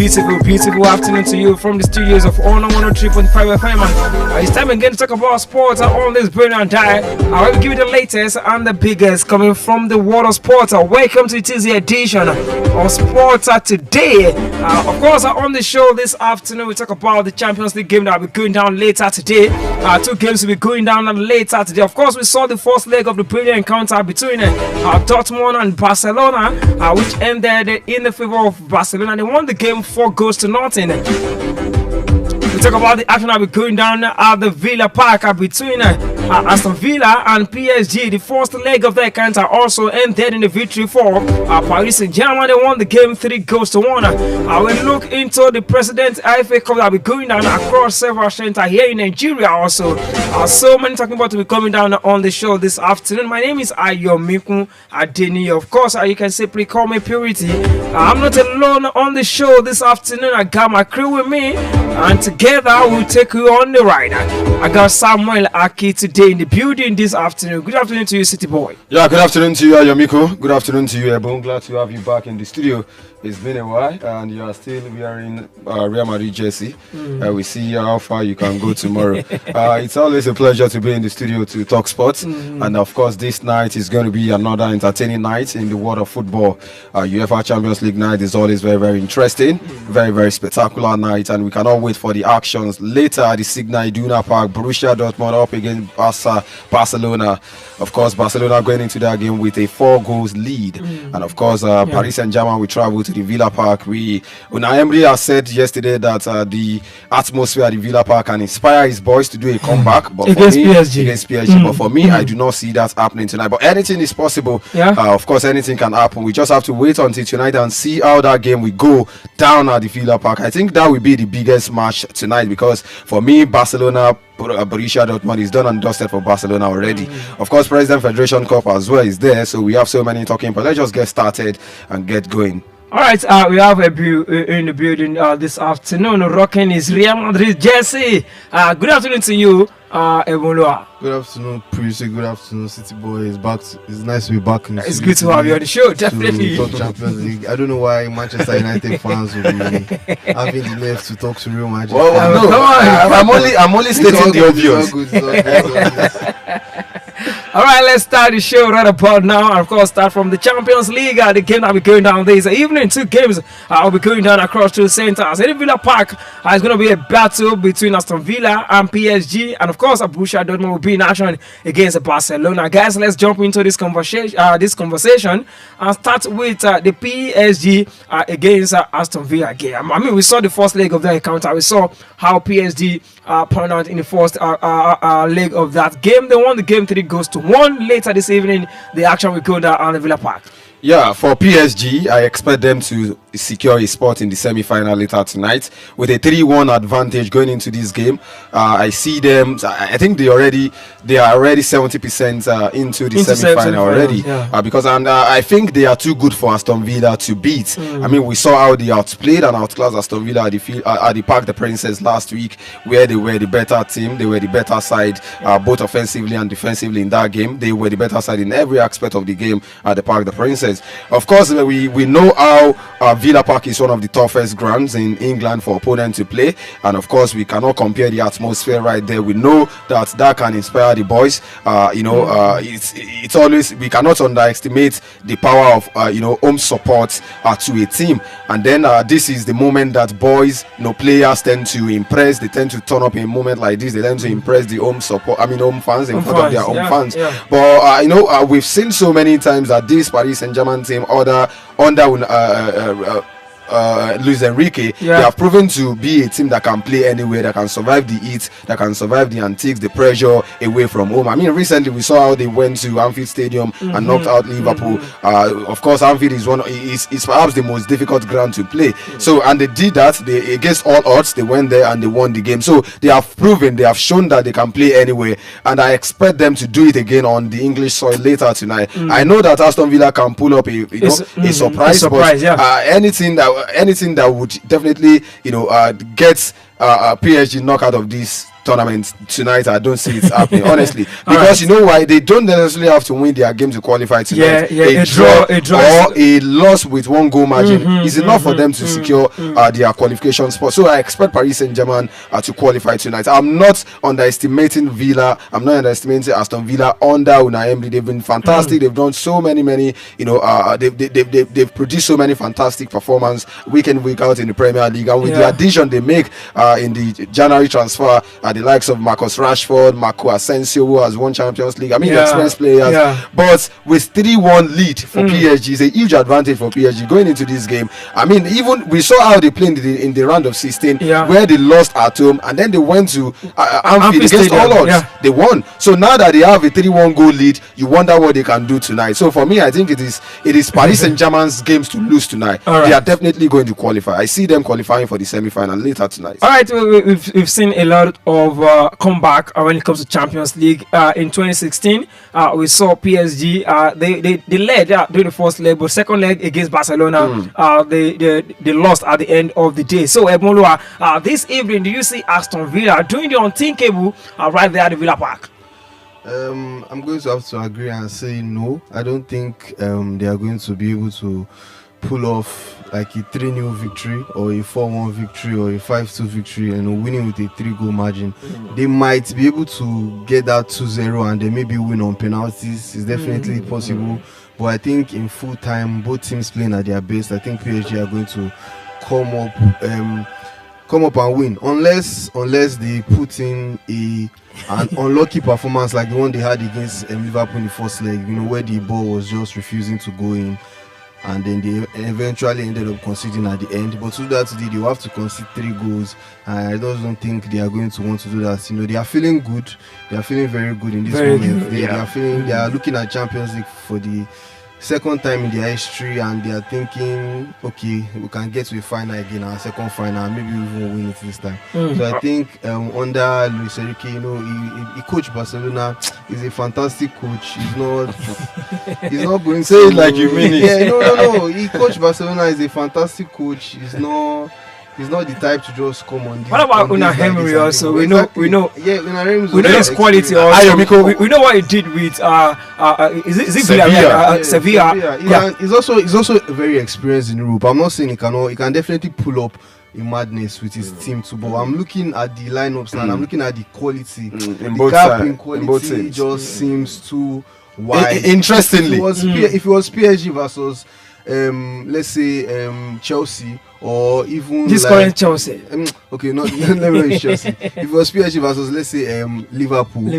beautiful afternoon to you from the studios of Honor 103.5 FM. It's time again to talk about sports on this brilliant day. I will give you the latest and the biggest coming from the world of sports. Welcome to Tuesday edition of Sports Today. Of course, on the show this afternoon, we talk about the Champions League game that will be going down later today. Two games will be going down later today. Of course, we saw the first leg of the brilliant encounter between Dortmund and Barcelona, which ended in the favor of Barcelona. They won the game 4-0. We talk about the action that will be going down at the Villa Park between Aston Villa and PSG. The first leg of the encounter also ended in the victory for Paris Saint-Germain. They won the game 3-1. I will look into the President FA Cup that will be going down across several centers here in Nigeria also. So many talking about to be coming down on the show this afternoon. My name is Ayomikun Adeniyi. Of course, you can simply call me Purity. I'm not alone on the show this afternoon. I got my crew with me, and together we'll take you on the ride. I got Samuel Aki today in the building this afternoon. Good afternoon to you, City Boy. Yeah, good afternoon to you, Ayomiko. Good afternoon to you, Ebon. Glad to have you back in the studio. It's been a while, and you are still wearing Real Madrid jersey. We see how far you can go tomorrow. It's always a pleasure to be in the studio to talk sports, and of course, this night is going to be another entertaining night in the world of football. UEFA Champions League night is always very, very interesting, very, very spectacular night, and we cannot wait for the actions later at the Signal Iduna Park. Borussia Dortmund up against Barcelona. Of course, Barcelona going into that game with a 4-goal lead, and of course, Paris Saint-Germain will travel to the Villa Park. Unai Emery has said yesterday that the atmosphere at the Villa Park can inspire his boys to do a comeback, but against against PSG. But for me, I do not see that happening tonight. But anything is possible. Of course, anything can happen. We just have to wait until tonight and see how that game will go down at the Villa Park. I think that will be the biggest match tonight, because for me, Barcelona, Borussia Dortmund is done and dusted for Barcelona already. Of course, President Federation Cup as well is there, so we have so many talking, but let's just get started and get going. All right, we have a in the building this afternoon. Rocking his Real Madrid jersey. Good afternoon to you, Ebolo. Good afternoon, Prissy. Good afternoon, City Boy. It's nice to be back in the It's good to have you on the show, definitely. To talk Champions League. I don't know why Manchester United fans will be having the nerve to talk to Real Madrid. Well, no, I'm only stating the obvious. All right, let's start the show right about now. And of course, start from the Champions League. The game that will be going down this evening. Two games will be going down across two centers. In Villa Park, it's going to be a battle between Aston Villa and PSG. And of course, Borussia Dortmund will be in action against Barcelona. Guys, let's jump into this conversation and start with the PSG against Aston Villa game. I mean, we saw the first leg of that encounter. We saw how PSG panned out in the first leg of that game. They won the game 3-1. Later this evening, the action will go down on the Villa Park. Yeah, for PSG, I expect them to secure a spot in the semi-final later tonight with a 3-1 advantage going into this game. I see them. I think they are already 70% into the semi-final already. Because I think they are too good for Aston Villa to beat. I mean, we saw how they outplayed and outclassed Aston Villa at the Parc des Princes last week, where they were the better team. They were the better side, both offensively and defensively in that game. They were the better side in every aspect of the game at the Parc des Princes. Of course, we know how Villa Park is one of the toughest grounds in England for opponents to play, and of course we cannot compare the atmosphere right there. We know that can inspire the boys. It's always, we cannot underestimate the power of home support to a team. And then this is the moment that boys, players tend to impress. They tend to turn up in a moment like this. They tend to impress the home fans in front of their home fans. But we've seen so many times that this Paris Saint-Germain team under Luis Enrique, they have proven to be a team that can play anywhere, that can survive the heat, that can survive the antiques, the pressure away from home. I mean, recently we saw how they went to Anfield Stadium and knocked out Liverpool. Of course, Anfield is perhaps the most difficult ground to play. So, and they did that. They, against all odds, they went there and they won the game. So they have proven, they have shown that they can play anywhere, and I expect them to do it again on the English soil later tonight. I know that Aston Villa can pull up a surprise, but anything that would definitely get PSG knock out of this tournament tonight. I don't see it happening, honestly, because you know why? They don't necessarily have to win their game to qualify tonight. A draw or a loss with 1 goal margin is enough for them to secure their qualification spot. So I expect Paris Saint-Germain to qualify tonight. I'm not underestimating Villa. I'm not underestimating Aston Villa under Unai Emery. They've been fantastic. They've done so many they've produced so many fantastic performances week in, week out in the Premier League, and with the addition they make in the January transfer, the likes of Marcus Rashford, Marco Asensio, who has won Champions League. I mean, experienced players. But with 3-1 lead for PSG, is a huge advantage for PSG going into this game. I mean, even we saw how they played in the round of 16, where they lost at home, and then they went to Anfield against all odds. They won. So now that they have a 3-1 goal lead, you wonder what they can do tonight. So for me, I think it is Paris Saint-Germain's games to lose tonight. They are definitely going to qualify. I see them qualifying for the semi-final later tonight. All right, we've seen a lot of comeback when it comes to Champions League. In 2016, we saw PSG. They led during the first leg, but second leg against Barcelona, they lost at the end of the day. So Ebonlua, this evening, do you see Aston Villa doing the unthinkable right there at the Villa Park? I'm going to have to agree and say no. I don't think they are going to be able to pull off like a 3-0 victory or a 4-1 victory or a 5-2 victory and winning with a 3-goal margin. They might be able to get that 2-0 and they maybe win on penalties. It's definitely possible. But I think in full time, both teams playing at their best. I think PSG are going to come up and win, unless they put in an unlucky performance like the one they had against Liverpool in the first leg, where the ball was just refusing to go in, and then they eventually ended up conceding at the end. But to that today, they will have to concede 3 goals. I just don't think they are going to want to do that. They are feeling good. They are feeling very good in this moment. They are looking at Champions League for the second time in their history, and they are thinking, okay, we can get to a final again, our second final, maybe we even win it this time. So I think under Luis Enrique, he coached Barcelona. He's a fantastic coach. He's not going to say it like you mean it. Yeah, no. He coached Barcelona. He's a fantastic coach. He's not the type to just come on. What about Unai Emery also? We know. Yeah, Unai Emery. We know his quality also. We know what he did with is it Sevilla? He's also very experienced in Europe. I'm not saying he can definitely pull up a madness with his team too, but I'm looking at the lineups now. I'm looking at the quality. The gap in quality just seems too wide. Interestingly, if it was PSG versus let's say Chelsea, or even this current Chelsea. Okay, let me use Chelsea. If it was PSG versus, let's say, Liverpool,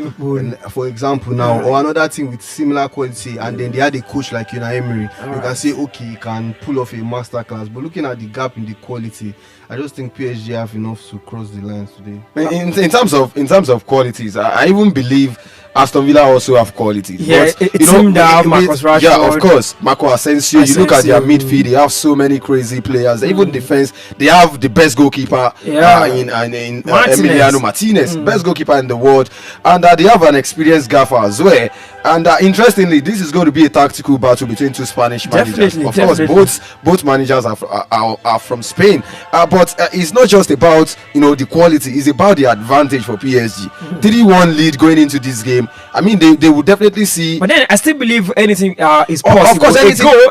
for example, now, or another team with similar quality, and then they had a coach like Unai Emery, you can say, okay, he can pull off a masterclass. But looking at the gap in the quality, I just think PSG have enough to cross the lines today. In terms of qualities, I even believe Aston Villa also have qualities. Yeah, it's him that Marcus Rashford. Yeah, of course. Marco Asensio. You look at their midfield, they have so many crazy players. Even defense, they have the best goalkeeper in Emiliano Martinez, best goalkeeper in the world, and they have an experienced gaffer as well. And interestingly, this is going to be a tactical battle between two Spanish managers. Of course, both managers are from Spain, but it's not just about the quality; it's about the advantage for PSG. 3-1 lead going into this game. I mean, they will definitely see. But then I still believe anything is possible. Of course,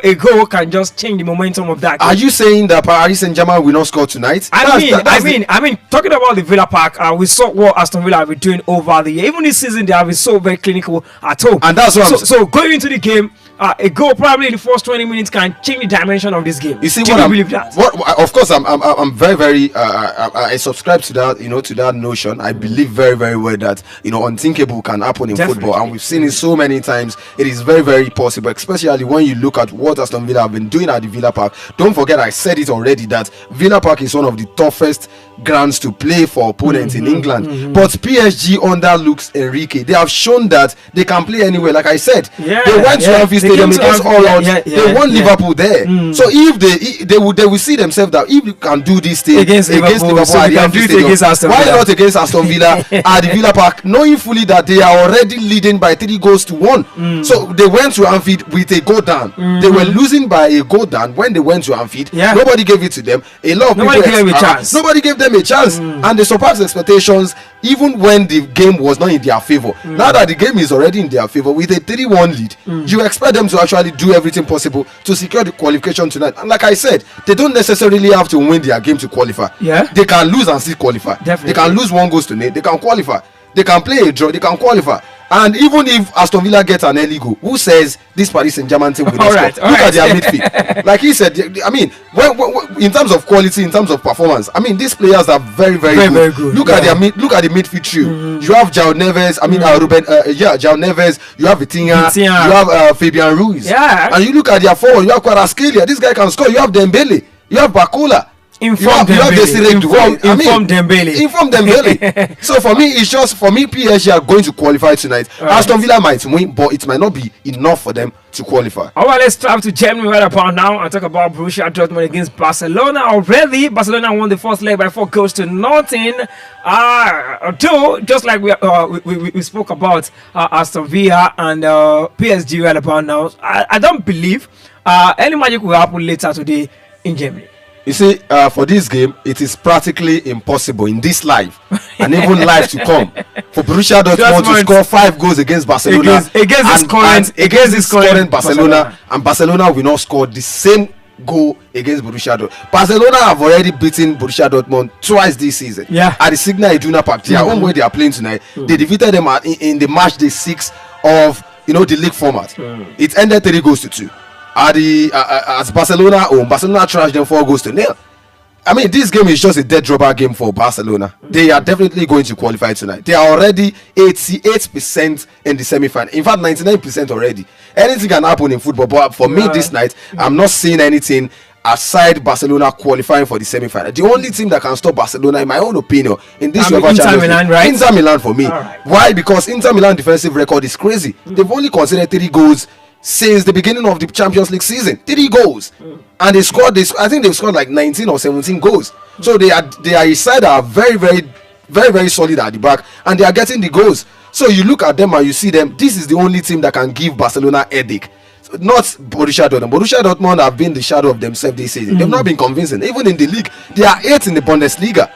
a goal can just change the momentum of that game. Are you saying that Paris Saint-Germain will not score tonight? I mean, talking about the Villa Park, we saw what Aston Villa have been doing over the year. Even this season, they have been so very clinical at home. And that's what so going into the game, a goal probably in the first 20 minutes can change the dimension of this game. You see, do you believe that? Of course, I'm very I subscribe to that, to that notion. I believe very, very well that unthinkable can happen in football, and we've seen it so many times. It is very, very possible, especially when you look at what Aston Villa have been doing at the Villa Park. Don't forget, I said it already, that Villa Park is one of the toughest grounds to play for opponents in England. But PSG under Luis Enrique, they have shown that they can play anywhere. Like I said, they went to Anfield stadium against Holland. They won yeah. Liverpool there. So if they will see themselves that if you can do this thing against Liverpool so at the Anfield Stadium, why not against Aston Villa at the Villa Park, knowing fully that they are already leading by 3-1. So they went to Anfield with a goal down. They were losing by a goal down when they went to Anfield. Nobody gave it to them. A lot of nobody gave them a chance. Nobody gave them a chance, and they surpassed expectations even when the game was not in their favor. Now that the game is already in their favor with a 3-1 lead, you expect them to actually do everything possible to secure the qualification tonight. And like I said, they don't necessarily have to win their game to qualify. They can lose and still qualify. Definitely. They can lose 1-0 they can qualify. They can play a draw, they can qualify. And even if Aston Villa gets an early goal, who says this Paris Saint-Germain team will not score? Look at their midfield. Like he said, I mean, in terms of quality, in terms of performance, I mean, these players are very, very good. Look at look at the midfield trio. You have João Neves, João Neves, you have Vitinha, you have Fabian Ruiz. And you look at their forward, you have Kvaratskhelia, this guy can score, you have Dembele, you have Bakola. Inform Dembele. So for me, it's just PSG are going to qualify tonight. Aston Villa might win, but it might not be enough for them to qualify. All right, let's travel to Germany right about now and talk about Borussia Dortmund against Barcelona. Already, Barcelona won the first leg by 4-0. Although, just like we spoke about Aston Villa and PSG right about now, I don't believe any magic will happen later today in Germany. You see, for this game, it is practically impossible in this life and even life to come for Borussia Dortmund to score 5 goals against Barcelona against this current Barcelona, and Barcelona will not score the same goal against Borussia Dortmund. Barcelona have already beaten Borussia Dortmund twice this season. At the Signal Iduna Park, their own way they are playing tonight. They defeated them in the match day 6 of the league format. It ended 3-2. As Barcelona trashed them 4-0. I mean, this game is just a dead rubber game for Barcelona. They are definitely going to qualify tonight. They are already 88% in the semi-final. In fact, 99% already. Anything can happen in football, but for me this night, I'm not seeing anything aside Barcelona qualifying for the semi-final. The only team that can stop Barcelona, in my own opinion, in this Inter Milan, right? Inter Milan for me. Why? Because Inter Milan defensive record is crazy. They've only conceded 3 goals since the beginning of the Champions League season. 3 goals. And they scored this. I think they've scored like 19 or 17 goals. So they are a side that are very, very, very, very solid at the back, and they are getting the goals. So you look at them and you see them. This is the only team that can give Barcelona headache. So not Borussia Dortmund. Borussia Dortmund have been the shadow of themselves this season. They've not been convincing. Even in the league, they are 8th in the Bundesliga.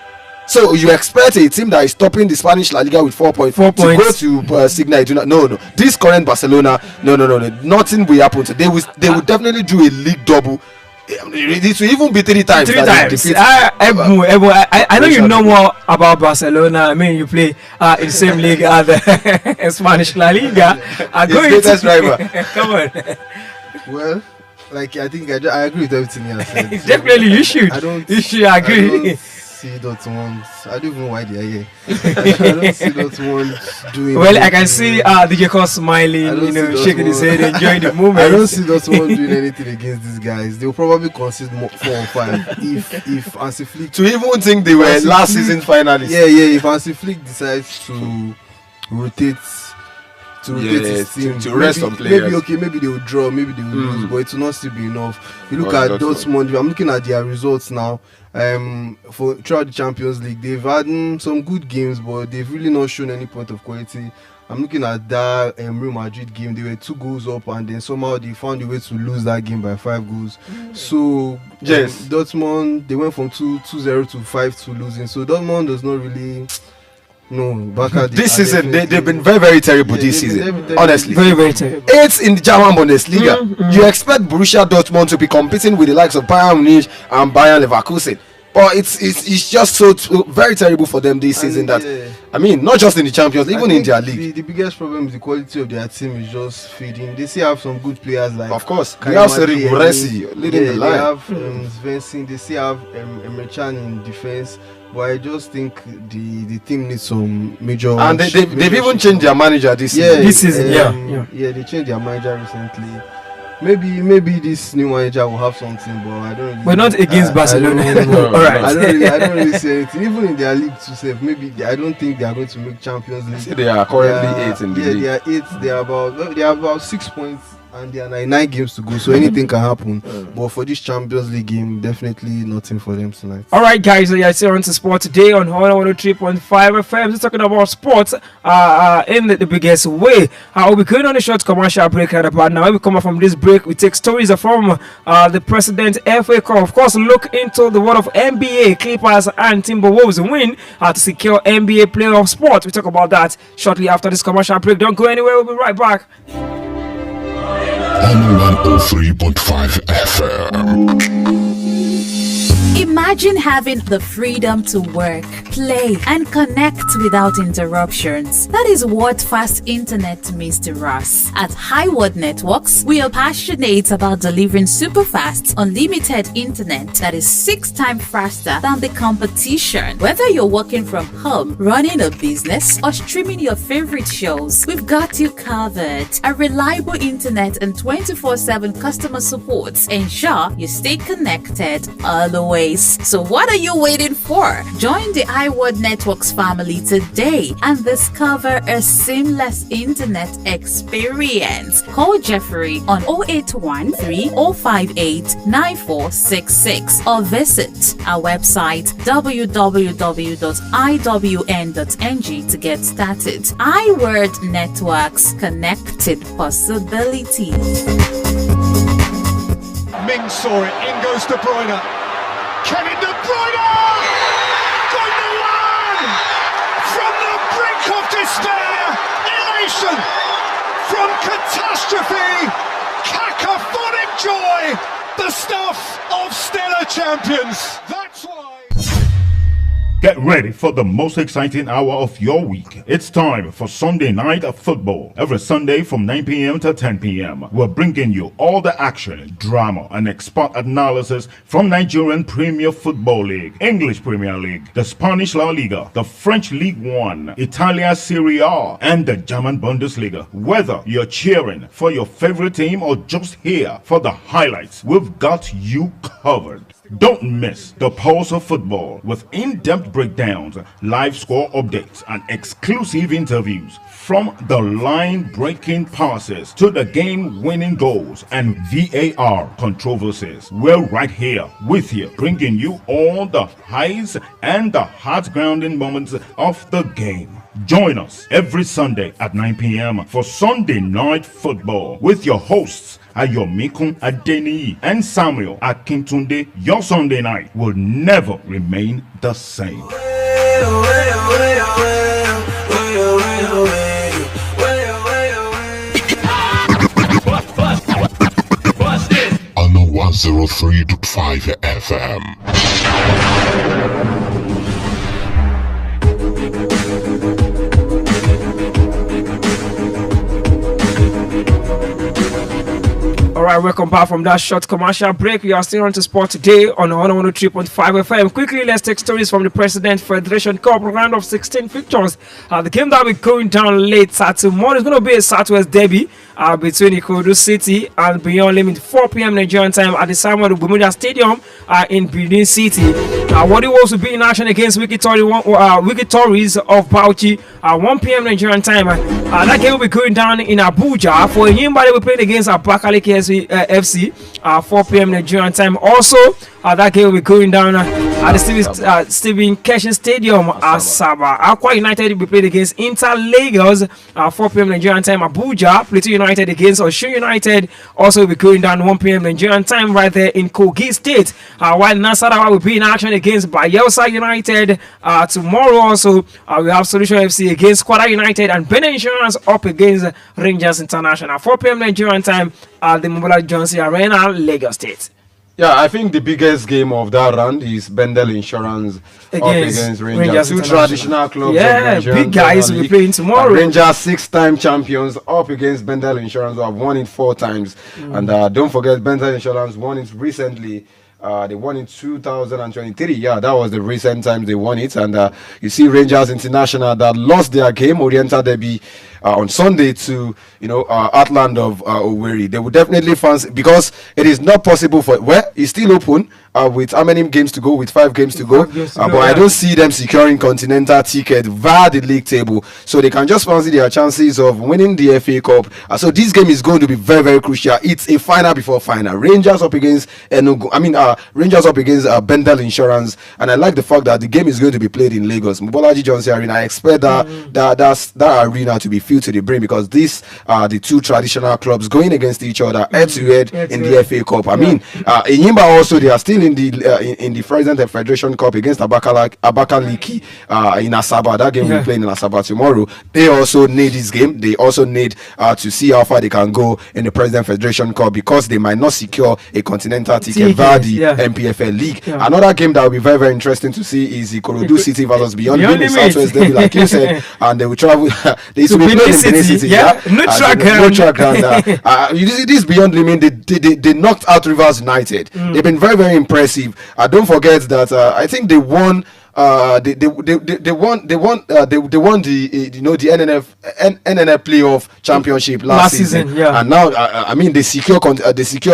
So you expect a team that is topping the Spanish La Liga with 4 points to go to Signal Iduna? No. This current Barcelona, no. Nothing will happen. They will definitely do a league double. It will even be 3 times. 3 times. I know you know more about Barcelona. I mean, you play in the same league as the Spanish La Liga. Greatest rival. Come on. Well, like I think I agree with everything you have said. Definitely, you should. You should agree. See Dortmund. I don't even know why they are here. I don't see Dortmund doing. Well, I can see DJ Cos smiling, shaking his head, enjoying the moment. I don't see Dortmund doing anything against these guys. They'll probably concede 4 or 5 if Hansi Flick. To even think they were last season finalists. Yeah. If Hansi Flick decides to rotate his team, to rest some players. Maybe they will draw, maybe they will lose, but it will not still be enough. You look at Dortmund. I'm looking at their results now. Throughout the Champions League, they've had some good games, but they've really not shown any point of quality. I'm looking at that Real Madrid game. They were 2 goals up, and then somehow they found a way to lose that game by 5 goals. So yes, Dortmund, they went from 2-0 to 5-2 losing. So Dortmund does not really. No, this season they've been very, very terrible this season. Honestly, very, very terrible. 8th in the German Bundesliga. You expect Borussia Dortmund to be competing with the likes of Bayern Munich and Bayern Leverkusen, but it's just so very terrible for them this season. That I mean, not just in the Champions, even in their league. The biggest problem is the quality of their team is just fading. They still have some good players like, of course, they have Sergio Buresi leading the line. They have Svensson. They still have Emre Can in defense. But I just think the team needs some major. And they've even changed their manager this season. This season, they changed their manager recently. Maybe this new manager will have something, but I don't really. But not against Barcelona anymore. All right. I don't really see anything. Even in their league to save, I don't think they are going to make Champions League. They are currently 8th in the league. They are 8th. They are about 6 points And there are 99 games to go, so anything can happen. But for this Champions League game, definitely nothing for them tonight. All right, guys, you're still on to sport today on 103.5 FM. We're talking about sports in the biggest way. We'll be going on a short commercial break right about now. When we come up from this break, we take stories from the President FA Cup. Of course, look into the world of NBA. Clippers and Timberwolves win to secure NBA playoff spot. We talk about that shortly after this commercial break. Don't go anywhere. We'll be right back. On 103.5 FM. Imagine having the freedom to work, play, and connect without interruptions. That is what fast internet means to us. At Highward Networks, we are passionate about delivering super fast, unlimited internet that is 6 times faster than the competition. Whether you're working from home, running a business, or streaming your favorite shows, we've got you covered. A reliable internet and 24/7 customer support ensure you stay connected all the way. So what are you waiting for? Join the iWorld Networks family today and discover a seamless internet experience. Call Jeffrey on 081 3058 9466 or visit our website www.iwn.ng to get started. iWorld Networks, connected possibilities. Ming saw it, in goes De Bruyne. Kevin De Bruyne! Going one! From the brink of despair, elation! From catastrophe, cacophonic joy! The stuff of stellar champions! That's why! Get ready for the most exciting hour of your week. It's time for Sunday Night of Football. Every Sunday from 9 p.m. to 10 p.m. We're bringing you all the action, drama, and expert analysis from Nigerian Premier Football League, English Premier League, the Spanish La Liga, the French League One, Italia Serie A, and the German Bundesliga. Whether you're cheering for your favorite team or just here for the highlights, we've got you covered. Don't miss the pulse of football with in-depth breakdowns, live score updates, and exclusive interviews. From the line-breaking passes to the game-winning goals and VAR controversies, we're right here with you, bringing you all the highs and the heart-grounding moments of the game. Join us every Sunday at 9 p.m. for Sunday Night Football with your hosts Ayomikun Adeniyi and Samuel Akintunde. Your Sunday night will never remain the same. On 103.5 FM. Alright, welcome back from that short commercial break. We are still on to sport today on 103.5 FM. Quickly, let's take stories from the President Federation Cup round of 16 fixtures. The game that will be going down late tomorrow is going to be a Southwest derby between Ikorodu City and Beyond Limit, 4 p.m. Nigerian time at the Samuel Bumuda Stadium in Benin City. What it was to be in action against Wiki Tories of Bauchi at 1 p.m. Nigerian time. That game will be going down in Abuja. For Yimba, they will play against Abakaliki FC 4 p.m. Nigerian time. Also, that game will be going down at the Stephen Keshin Stadium, Asaba. Aqua United will be played against Inter Lagos 4 p.m. Nigerian time. Abuja, Plateau United against Osun United also will be going down 1 p.m. Nigerian time right there in Kogi State. While Nasarawa will be in action against Bayelsa United tomorrow. Also, we have Solution FC against Kwara United and Benin Insurance up against Rangers International 4 p.m. Nigerian time at the Mobola Johnson Arena, Lagos State. Yeah, I think the biggest game of that round is Bendel Insurance against Rangers. Two traditional clubs. Yeah, big guys will be playing tomorrow. Rangers 6-time champions up against Bendel Insurance, who have won it 4 times. And don't forget, Bendel Insurance won it recently. They won in 2023. Yeah, that was the recent time they won it. And you see Rangers International that lost their game, Oriental Derby, on Sunday to Atland of Owerri. They would definitely fancy, because it is not possible for, well, it's still open with how many games to go? With 5 games to go. But I yeah. don't see them securing continental ticket via the league table, so they can just fancy their chances of winning the FA Cup. So this game is going to be very, very crucial. It's a final before final. Rangers up against Enugu. Rangers up against Bendel Insurance, and I like the fact that the game is going to be played in Lagos, Mobolaji Johnson Arena. I expect that arena to be filled to the brim, because these are the two traditional clubs going against each other head to head in the FA Cup. I mean, in Yimba also they are still in the President Federation Cup against Abakaliki in Asaba. That game will be playing in Asaba tomorrow. They also need this game. They also need to see how far they can go in the President Federation Cup, because they might not secure a continental ticket via the MPFL League. Another game that will be very, very interesting to see is the Ikorodu City versus Beyond Limit Southwest Derby, like you said, and they will travel. They used to be playing in Benin City. No track ground. You see, this Beyond Limit, they knocked out Rivers United. They've been very, very impressive. Don't forget that I think they won. They won the NNF playoff championship last season. And now they secure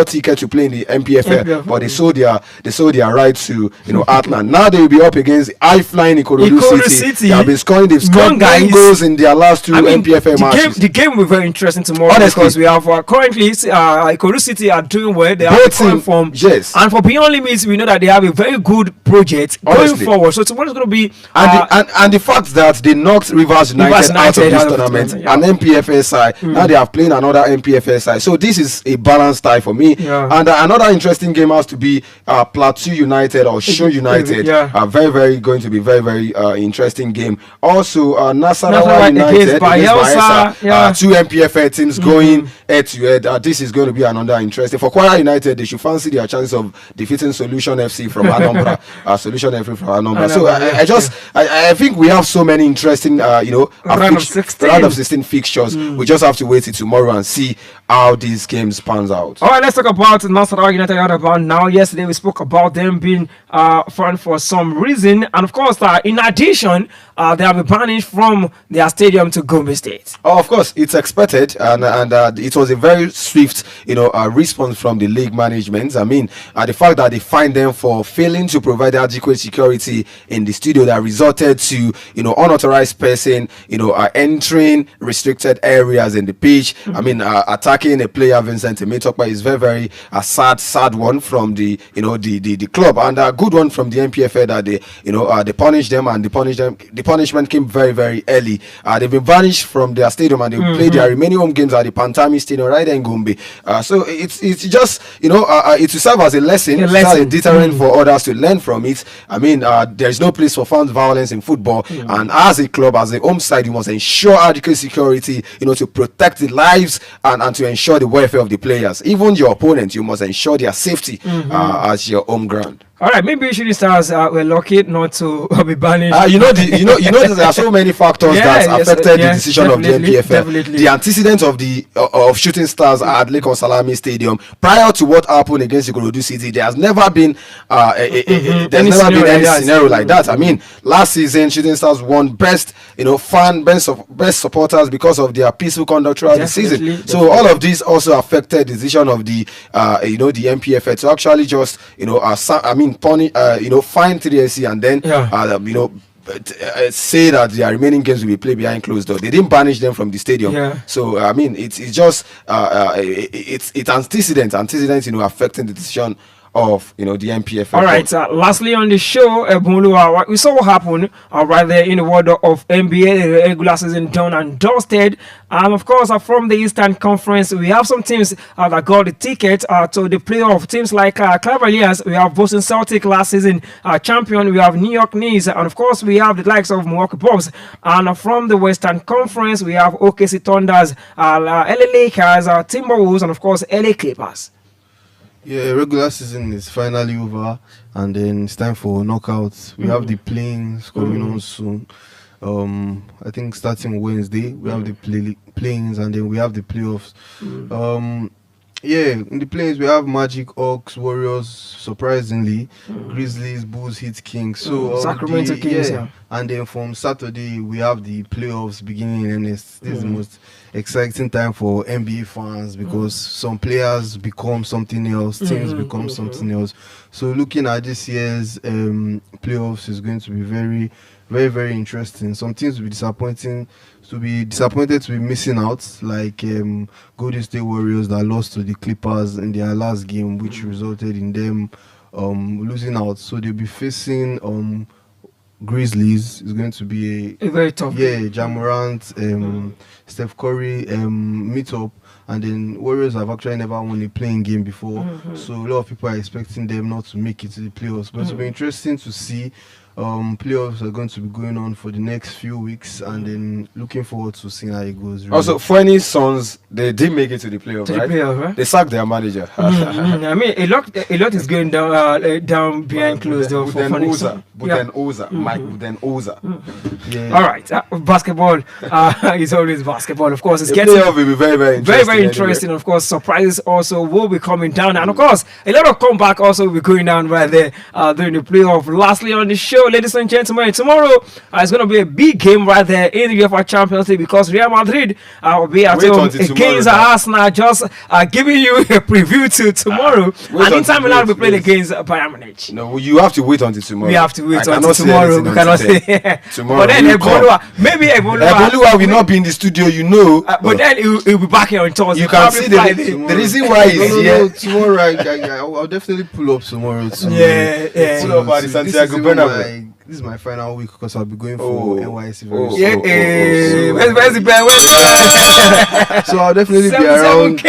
ticket to play in the MPFL, but they sold their right to Atlant. Now they will be up against high flying Ikorodu City. They've scored 10 goals in their last 2 MPFL matches. The game will be very interesting tomorrow. Honestly, because we have currently Ikorodu City are doing well. They are in form. Yes. And for Beyond Limits, we know that they have a very good project going forward. So tomorrow's going to be and the fact that they knocked Rivers United out of this tournament, an MPFL side. Now they are playing another MPFL side. So this is a balanced tie for me. And another interesting game has to be Plateau United or Show United. Very, very going to be very, very interesting game. Also Nasarawa United against Bayelsa. 2 MPFL teams going head to head. This is going to be another interesting. For Kwara United, they should fancy their chances of defeating Solution FC from Anambra. Solution FC from Anambra. So I think we have so many interesting round of 16 fixtures. We just have to wait till tomorrow and see how these games pans out. All right, let's talk about Nasarawa United about now. Yesterday we spoke about them being foreign for some reason, and of course in addition they have been banished from their stadium to Gombe State. Oh, of course, it's expected, and it was a very swift response from the league management. I mean, the fact that they fined them for failing to provide adequate security in the studio that resulted to unauthorized person entering restricted areas in the pitch. I mean, attacking a player, Vincent Emetokpa, is very, very sad one from the club, and a good one from the MPFA that they punished them, and the punishment came very, very early. They've been banished from their stadium, and they play their remaining home games at the Pantami Stadium right in Gombe. So it's just it will serve as a lesson, a deterrent for others to learn from it. I mean, there is no place for fans violence in football, and as a club, as a home side, you must ensure adequate security, to protect the lives and to ensure the welfare of the players. Even your opponent, you must ensure their safety as your home ground. All right, maybe Shooting Stars were lucky not to be banished. There are so many factors that affected the decision of the MPFL. The antecedents of Shooting Stars at Lake Salami Stadium prior to what happened against Ikorodu City, there has never been any scenario like that. I mean, last season Shooting Stars won best supporters because of their peaceful conduct throughout the season. So all of these also affected the decision of the the MPFL to actually just fine 3SC and then say that their remaining games will be played behind closed doors. They didn't banish them from the stadium. So I mean, it's just it's antecedents affecting the decision of the MPFL. All right. Lastly on the show, we saw what happened right there in the world of NBA. The regular season done and dusted. Of course, from the Eastern Conference, we have some teams that got the ticket to the playoff. Teams like Cavaliers, we have Boston Celtics last season champion. We have New York Knicks, and of course, we have the likes of Milwaukee Bucks. And from the Western Conference, we have OKC Thunders, LA Lakers, Timberwolves, and of course, LA Clippers. Yeah, regular season is finally over, and then it's time for knockouts. We have the play-ins coming on soon. I think starting Wednesday, we have the play-ins, and then we have the playoffs. Yeah, in the plains we have Magic, Hawks, Warriors, surprisingly, Grizzlies, Bulls, Heat, Kings. So Sacramento Kings, yeah. And then from Saturday we have the playoffs beginning in earnest. This is the most exciting time for NBA fans because some players become something else, teams become something else. So looking at this year's playoffs is going to be very, very, very interesting. Some teams will be disappointed to be missing out, like Golden State Warriors that lost to the Clippers in their last game, which resulted in them losing out. So they'll be facing Grizzlies. Is going to be a very tough. Yeah, Jamorant, Steph Curry meet up. And then Warriors have actually never won a playing game before, so a lot of people are expecting them not to make it to the playoffs. But it'll be interesting to see. Playoffs are going to be going on for the next few weeks, and then looking forward to seeing how it goes. Really. Also, funny Suns, they did make it to the playoffs, right? They sacked their manager. I mean, a lot is going down behind closed doors for funny Suns. Mike Budenholzer. Yeah. All right, basketball is always basketball. Of course, it's the getting playoff will be very, very interesting. Very interesting. Of course, surprises also will be coming down, and of course, a lot of comeback also will be going down right there during the playoff. Lastly, on the show, ladies and gentlemen, tomorrow it's going to be a big game right there in the UEFA Champions League because Real Madrid will be at home against Arsenal. Just giving you a preview to tomorrow, and Inter Milan will be playing against Bayern Munich. No, you have to wait until tomorrow. We have to wait until tomorrow. We cannot say tomorrow. But then Ebola will not be in the studio, you know. But then he'll be back here on Thursday. You can see the reason why he's here. Tomorrow, I'll definitely pull up tomorrow. Yeah. Pull up at the Santiago Bernabeu. This is my final week because I'll be going for NYC very soon. Yeah, where's the bell? So I'll definitely be around.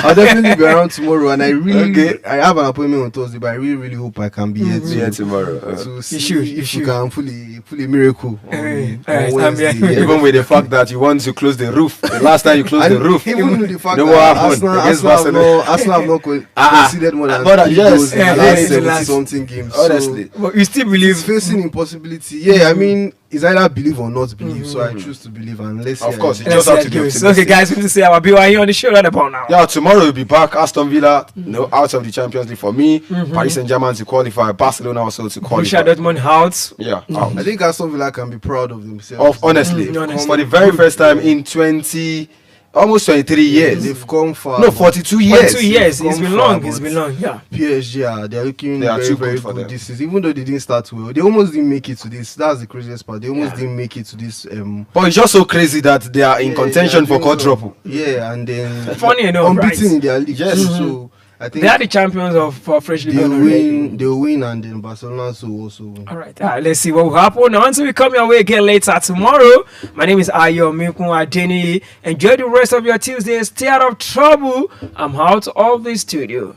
I'll definitely be around tomorrow, and I have an appointment on Thursday, but I really hope I can be here tomorrow. To see if you can pull a miracle on Wednesday. Even with the fact that you want to close the roof, the last time you closed the roof, even with the fact that Arsenal have not conceded more than 3 goals in the last 70-something games. Honestly, still believe it's facing impossibility. Yeah, I mean, it's either believe or not believe. So I choose to believe, and let's see. Of course, you just have to be optimistic. Okay, guys, we need to say our BYE on the show right about now. Yeah, tomorrow we'll be back. Aston Villa, out of the Champions League for me. Paris Saint-Germain to qualify. Barcelona also to qualify. Borussia Dortmund out. Yeah, I think Aston Villa can be proud of themselves. Honestly, for the very first time in almost 23 years. They've come far. No, 42 years. 42 years. It's been long. Yeah. PSG, they're looking very good this season. Even though they didn't start well, they almost didn't make it to this. That's the craziest part. They almost didn't make it to this. But it's just so crazy that they are in contention for quadruple. Yeah, and then funny enough, unbeaten in their league. Yes. So I think they are the champions of freshly born. They'll win, and then Barcelona also win. All right, let's see what will happen. Until we come your way again later tomorrow. My name is Ayomikun Adeniyi. Enjoy the rest of your Tuesday. Stay out of trouble. I'm out of the studio.